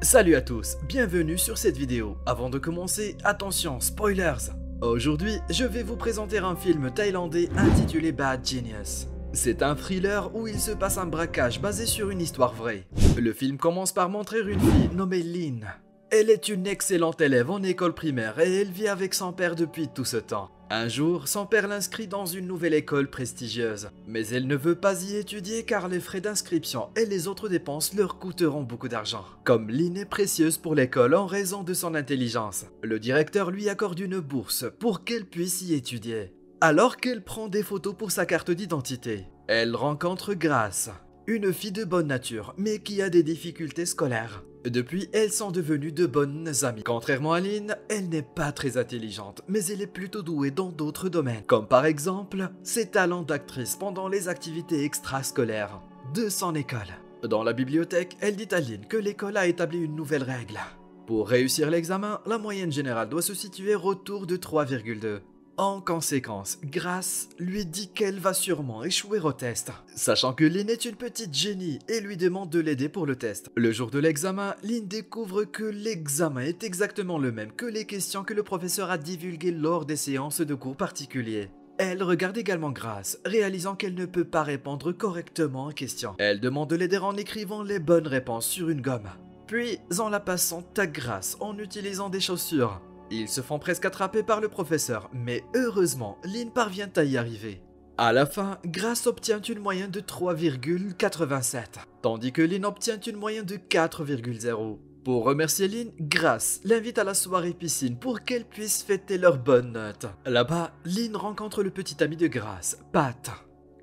Salut à tous, bienvenue sur cette vidéo. Avant de commencer, attention, spoilers. Aujourd'hui, je vais vous présenter un film thaïlandais intitulé Bad Genius. C'est un thriller où il se passe un braquage basé sur une histoire vraie. Le film commence par montrer une fille nommée Lin. Elle est une excellente élève en école primaire et elle vit avec son père depuis tout ce temps. Un jour, son père l'inscrit dans une nouvelle école prestigieuse. Mais elle ne veut pas y étudier car les frais d'inscription et les autres dépenses leur coûteront beaucoup d'argent. Comme Lin est précieuse pour l'école en raison de son intelligence, le directeur lui accorde une bourse pour qu'elle puisse y étudier. Alors qu'elle prend des photos pour sa carte d'identité, elle rencontre Grace, une fille de bonne nature mais qui a des difficultés scolaires. Depuis, elles sont devenues de bonnes amies. Contrairement à Lin, elle n'est pas très intelligente, mais elle est plutôt douée dans d'autres domaines, comme par exemple ses talents d'actrice pendant les activités extrascolaires de son école. Dans la bibliothèque, elle dit à Lin que l'école a établi une nouvelle règle. Pour réussir l'examen, la moyenne générale doit se situer autour de 3,2. En conséquence, Grace lui dit qu'elle va sûrement échouer au test, sachant que Lin est une petite génie et lui demande de l'aider pour le test. Le jour de l'examen, Lin découvre que l'examen est exactement le même que les questions que le professeur a divulguées lors des séances de cours particuliers. Elle regarde également Grace, réalisant qu'elle ne peut pas répondre correctement aux questions. Elle demande de l'aider en écrivant les bonnes réponses sur une gomme, puis en la passant à Grace en utilisant des chaussures. Ils se font presque attraper par le professeur, mais heureusement, Lin parvient à y arriver. À la fin, Grace obtient une moyenne de 3,87, tandis que Lin obtient une moyenne de 4,0. Pour remercier Lin, Grace l'invite à la soirée piscine pour qu'elle puisse fêter leurs bonnes notes. Là-bas, Lin rencontre le petit ami de Grace, Pat.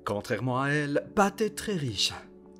Contrairement à elle, Pat est très riche.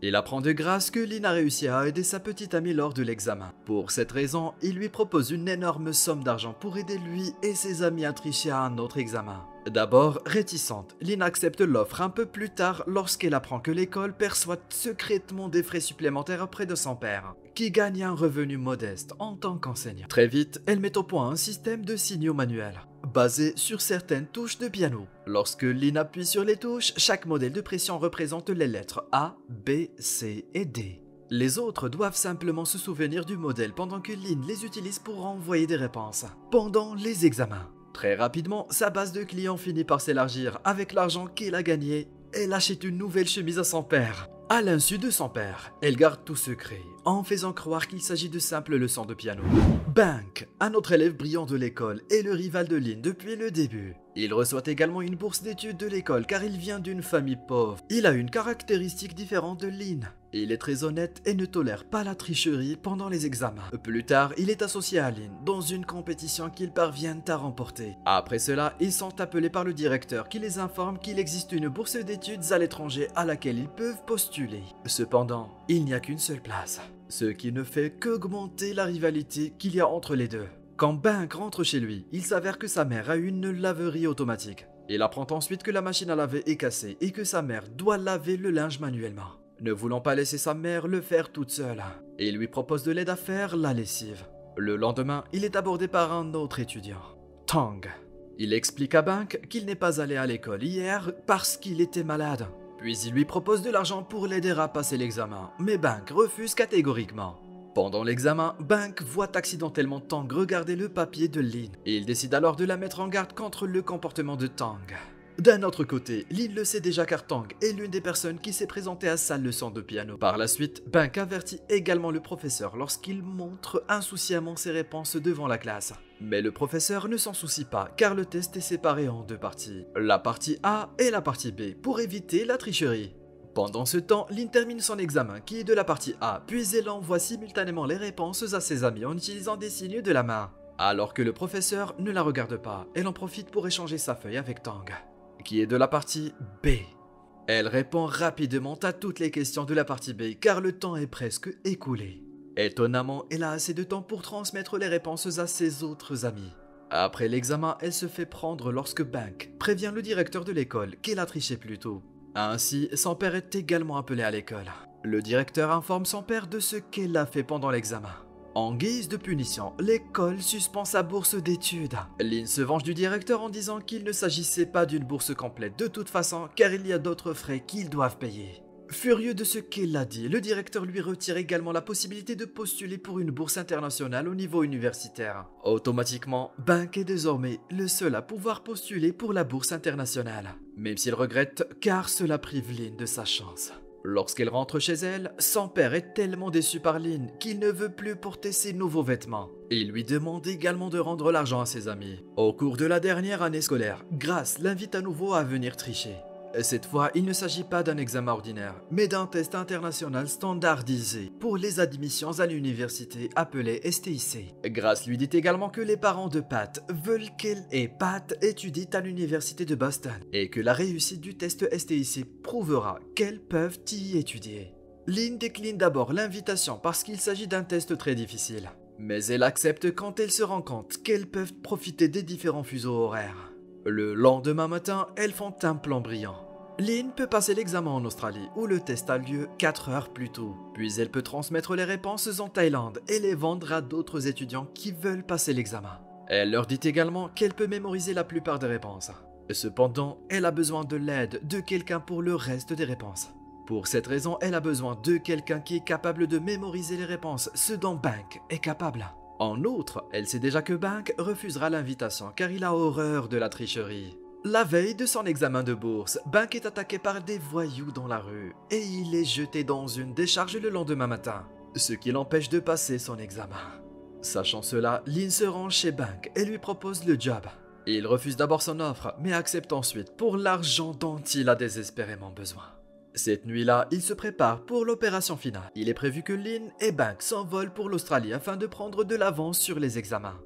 Il apprend de Grace que Lin a réussi à aider sa petite amie lors de l'examen. Pour cette raison, il lui propose une énorme somme d'argent pour aider lui et ses amis à tricher à un autre examen. D'abord réticente, Lin accepte l'offre un peu plus tard lorsqu'elle apprend que l'école perçoit secrètement des frais supplémentaires auprès de son père, qui gagne un revenu modeste en tant qu'enseignant. Très vite, elle met au point un système de signaux manuels, basé sur certaines touches de piano. Lorsque Lin appuie sur les touches, chaque modèle de pression représente les lettres A, B, C et D. Les autres doivent simplement se souvenir du modèle pendant que Lin les utilise pour envoyer des réponses pendant les examens. Très rapidement, sa base de clients finit par s'élargir. Avec l'argent qu'elle a gagné, elle achète une nouvelle chemise à son père. À l'insu de son père, elle garde tout secret, en faisant croire qu'il s'agit de simples leçons de piano. Bank, un autre élève brillant de l'école, est le rival de Lin depuis le début. Il reçoit également une bourse d'études de l'école car il vient d'une famille pauvre. Il a une caractéristique différente de Lin. Il est très honnête et ne tolère pas la tricherie pendant les examens. Plus tard, il est associé à Lin dans une compétition qu'ils parviennent à remporter. Après cela, ils sont appelés par le directeur qui les informe qu'il existe une bourse d'études à l'étranger à laquelle ils peuvent postuler. Cependant, il n'y a qu'une seule place, ce qui ne fait qu'augmenter la rivalité qu'il y a entre les deux. Quand Bank rentre chez lui, il s'avère que sa mère a une laverie automatique. Il apprend ensuite que la machine à laver est cassée et que sa mère doit laver le linge manuellement. Ne voulant pas laisser sa mère le faire toute seule, il lui propose de l'aide à faire la lessive. Le lendemain, il est abordé par un autre étudiant, Tang. Il explique à Bank qu'il n'est pas allé à l'école hier parce qu'il était malade. Puis il lui propose de l'argent pour l'aider à passer l'examen, mais Bank refuse catégoriquement. Pendant l'examen, Bank voit accidentellement Tang regarder le papier de Lin. Il décide alors de la mettre en garde contre le comportement de Tang. D'un autre côté, Lin le sait déjà car Tang est l'une des personnes qui s'est présentée à sa leçon de piano. Par la suite, Bank avertit également le professeur lorsqu'il montre insouciamment ses réponses devant la classe. Mais le professeur ne s'en soucie pas car le test est séparé en deux parties, la partie A et la partie B, pour éviter la tricherie. Pendant ce temps, Lin termine son examen qui est de la partie A, puis elle envoie simultanément les réponses à ses amis en utilisant des signes de la main. Alors que le professeur ne la regarde pas, elle en profite pour échanger sa feuille avec Tang, qui est de la partie B. Elle répond rapidement à toutes les questions de la partie B car le temps est presque écoulé. Étonnamment, elle a assez de temps pour transmettre les réponses à ses autres amis. Après l'examen, elle se fait prendre lorsque Bank prévient le directeur de l'école qu'elle a triché plus tôt. Ainsi, son père est également appelé à l'école. Le directeur informe son père de ce qu'elle a fait pendant l'examen. En guise de punition, l'école suspend sa bourse d'études. Lin se venge du directeur en disant qu'il ne s'agissait pas d'une bourse complète de toute façon car il y a d'autres frais qu'ils doivent payer. Furieux de ce qu'elle a dit, le directeur lui retire également la possibilité de postuler pour une bourse internationale au niveau universitaire. Automatiquement, Bank est désormais le seul à pouvoir postuler pour la bourse internationale. Même s'il regrette, car cela prive Lynn de sa chance. Lorsqu'elle rentre chez elle, son père est tellement déçu par Lynn qu'il ne veut plus porter ses nouveaux vêtements. Il lui demande également de rendre l'argent à ses amis. Au cours de la dernière année scolaire, Grace l'invite à nouveau à venir tricher. Cette fois, il ne s'agit pas d'un examen ordinaire, mais d'un test international standardisé pour les admissions à l'université appelée STIC. Grace lui dit également que les parents de Pat veulent qu'elle et Pat étudient à l'université de Boston et que la réussite du test STIC prouvera qu'elles peuvent y étudier. Lynn décline d'abord l'invitation parce qu'il s'agit d'un test très difficile, mais elle accepte quand elle se rend compte qu'elles peuvent profiter des différents fuseaux horaires. Le lendemain matin, elles font un plan brillant. Lynn peut passer l'examen en Australie où le test a lieu 4 heures plus tôt. Puis elle peut transmettre les réponses en Thaïlande et les vendre à d'autres étudiants qui veulent passer l'examen. Elle leur dit également qu'elle peut mémoriser la plupart des réponses. Cependant, elle a besoin de l'aide de quelqu'un pour le reste des réponses. Pour cette raison, elle a besoin de quelqu'un qui est capable de mémoriser les réponses, ce dont Bank est capable. En outre, elle sait déjà que Bank refusera l'invitation car il a horreur de la tricherie. La veille de son examen de bourse, Bank est attaqué par des voyous dans la rue et il est jeté dans une décharge le lendemain matin, ce qui l'empêche de passer son examen. Sachant cela, Lynn se rend chez Bank et lui propose le job. Il refuse d'abord son offre, mais accepte ensuite pour l'argent dont il a désespérément besoin. Cette nuit-là, il se prépare pour l'opération finale. Il est prévu que Lynn et Bank s'envolent pour l'Australie afin de prendre de l'avance sur les examens.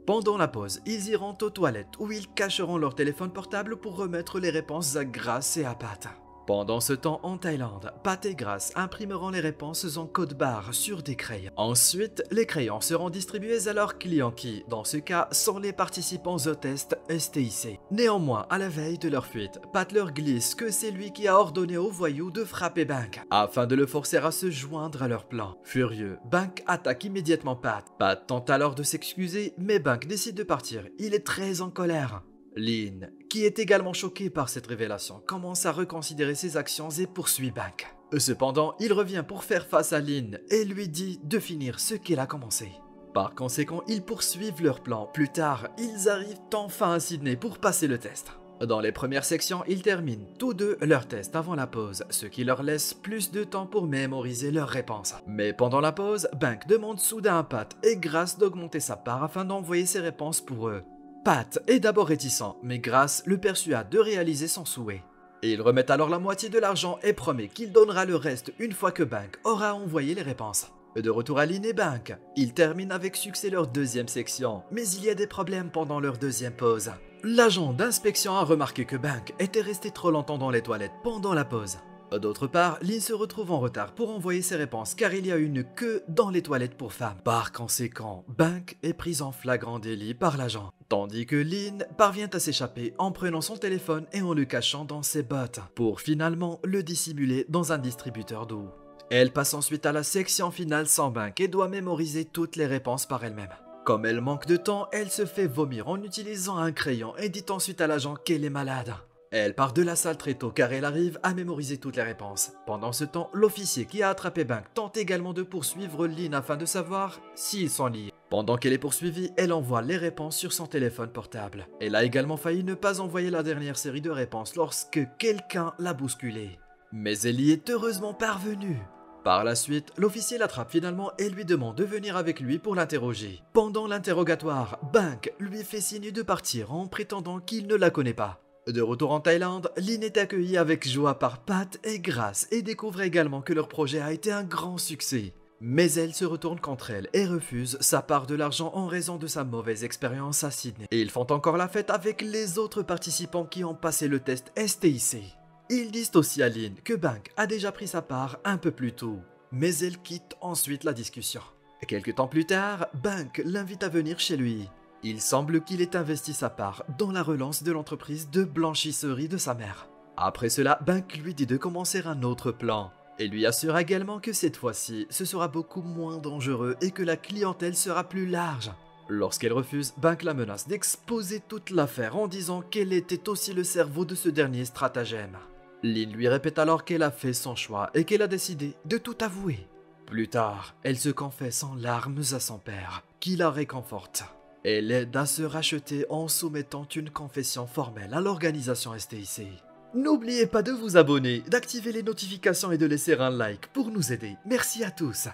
Pendant la pause, ils iront aux toilettes où ils cacheront leur téléphone portable pour remettre les réponses à Grace et à Pat. Pendant ce temps, en Thaïlande, Pat et Grace imprimeront les réponses en code barre sur des crayons. Ensuite, les crayons seront distribués à leurs clients qui, dans ce cas, sont les participants au test STIC. Néanmoins, à la veille de leur fuite, Pat leur glisse que c'est lui qui a ordonné aux voyous de frapper Bank, afin de le forcer à se joindre à leur plan. Furieux, Bank attaque immédiatement Pat. Pat tente alors de s'excuser, mais Bank décide de partir. Il est très en colère. Lynn, qui est également choquée par cette révélation, commence à reconsidérer ses actions et poursuit Bank. Cependant, il revient pour faire face à Lynn et lui dit de finir ce qu'elle a commencé. Par conséquent, ils poursuivent leur plan. Plus tard, ils arrivent enfin à Sydney pour passer le test. Dans les premières sections, ils terminent tous deux leur test avant la pause, ce qui leur laisse plus de temps pour mémoriser leurs réponses. Mais pendant la pause, Bank demande soudain à Pat et Grace d'augmenter sa part afin d'envoyer ses réponses pour eux. Pat est d'abord réticent, mais Grace le persuade de réaliser son souhait. Il remet alors la moitié de l'argent et promet qu'il donnera le reste une fois que Bank aura envoyé les réponses. De retour à Lynn et Bank, ils terminent avec succès leur deuxième section, mais il y a des problèmes pendant leur deuxième pause. L'agent d'inspection a remarqué que Bank était resté trop longtemps dans les toilettes pendant la pause. D'autre part, Lynn se retrouve en retard pour envoyer ses réponses car il y a une queue dans les toilettes pour femmes. Par conséquent, Bank est prise en flagrant délit par l'agent, tandis que Lynn parvient à s'échapper en prenant son téléphone et en le cachant dans ses bottes, pour finalement le dissimuler dans un distributeur d'eau. Elle passe ensuite à la section finale sans Bank et doit mémoriser toutes les réponses par elle-même. Comme elle manque de temps, elle se fait vomir en utilisant un crayon et dit ensuite à l'agent qu'elle est malade. Elle part de la salle très tôt car elle arrive à mémoriser toutes les réponses. Pendant ce temps, l'officier qui a attrapé Bank tente également de poursuivre Lynn afin de savoir s'ils sont liés. Pendant qu'elle est poursuivie, elle envoie les réponses sur son téléphone portable. Elle a également failli ne pas envoyer la dernière série de réponses lorsque quelqu'un l'a bousculée. Mais elle y est heureusement parvenue. Par la suite, l'officier l'attrape finalement et lui demande de venir avec lui pour l'interroger. Pendant l'interrogatoire, Bank lui fait signe de partir en prétendant qu'il ne la connaît pas. De retour en Thaïlande, Lynn est accueillie avec joie par Pat et Grace et découvre également que leur projet a été un grand succès. Mais elle se retourne contre elle et refuse sa part de l'argent en raison de sa mauvaise expérience à Sydney. Et ils font encore la fête avec les autres participants qui ont passé le test STIC. Ils disent aussi à Lynn que Bank a déjà pris sa part un peu plus tôt, mais elle quitte ensuite la discussion. Quelque temps plus tard, Bank l'invite à venir chez lui. Il semble qu'il ait investi sa part dans la relance de l'entreprise de blanchisserie de sa mère. Après cela, Bank lui dit de commencer un autre plan et lui assure également que cette fois-ci, ce sera beaucoup moins dangereux et que la clientèle sera plus large. Lorsqu'elle refuse, Bank la menace d'exposer toute l'affaire en disant qu'elle était aussi le cerveau de ce dernier stratagème. Lynn lui répète alors qu'elle a fait son choix et qu'elle a décidé de tout avouer. Plus tard, elle se confesse en larmes à son père, qui la réconforte. Elle l'aide à se racheter en soumettant une confession formelle à l'organisation STIC. N'oubliez pas de vous abonner, d'activer les notifications et de laisser un like pour nous aider. Merci à tous.